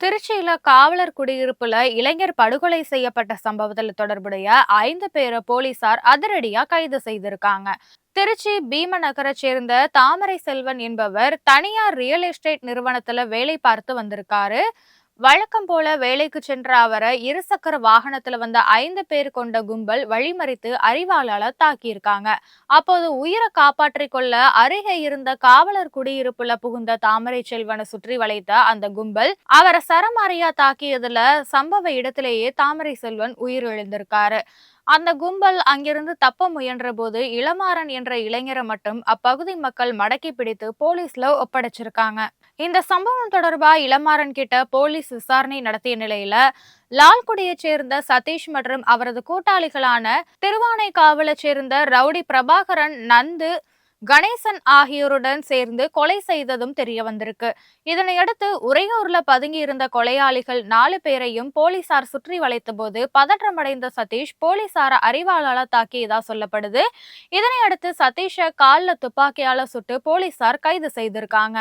திருச்சியில காவலர் குடியிருப்புல இளைஞர் படுகொலை செய்யப்பட்ட சம்பவத்தில் தொடர்புடைய 5 பேரை போலீசார் அதிரடியா கைது செய்திருக்காங்க. திருச்சி பீமநகரை சேர்ந்த தாமரை செல்வன் என்பவர் தனியார் ரியல் எஸ்டேட் நிறுவனத்துல வேலை பார்த்து வந்திருக்காரு. வழக்கம் போல வேலைக்கு சென்ற அவரை இருசக்கர வாகனத்துல வந்த 5 பேர் கொண்ட கும்பல் வழிமறித்து அரிவாளால தாக்கியிருக்காங்க. அப்போது உயிரை காப்பாற்றிக் கொள்ள அருகே இருந்த காவலர் குடியிருப்புல புகுந்த தாமரை செல்வனை சுற்றி வளைத்த அந்த கும்பல் அவரை சரமாரியா தாக்கியதுல சம்பவ இடத்திலேயே தாமரை செல்வன் உயிரிழந்திருக்காரு. அந்த கும்பல் அங்கிருந்து தப்ப முயன்ற போது இளமாறன் என்ற இளைஞரை மட்டும் அப்பகுதி மக்கள் மடக்கி பிடித்து போலீஸ்ல ஒப்படைச்சிருக்காங்க. இந்த சம்பவம் தொடர்பா இளமாறன் கிட்ட போலீஸ் விசாரணை நடத்திய நிலையில லால்குடியைச் சேர்ந்த சதீஷ் மற்றும் அவரது கூட்டாளிகளான திருவானைக்காவலை சேர்ந்த ரவுடி பிரபாகரன், நந்து, கணேசன் ஆகியோருடன் சேர்ந்து கொலை செய்ததும் தெரிய வந்திருக்கு. இதனையடுத்து உறையூர்ல பதுங்கி இருந்த கொலையாளிகள் 4 பேரையும் போலீசார் சுற்றி வளைத்த போது பதற்றமடைந்த சதீஷ் போலீசார அரிவாளால தாக்கியதா சொல்லப்படுது. இதனையடுத்து சதீஷை கால்ல துப்பாக்கியால சுட்டு போலீசார் கைது செய்திருக்காங்க.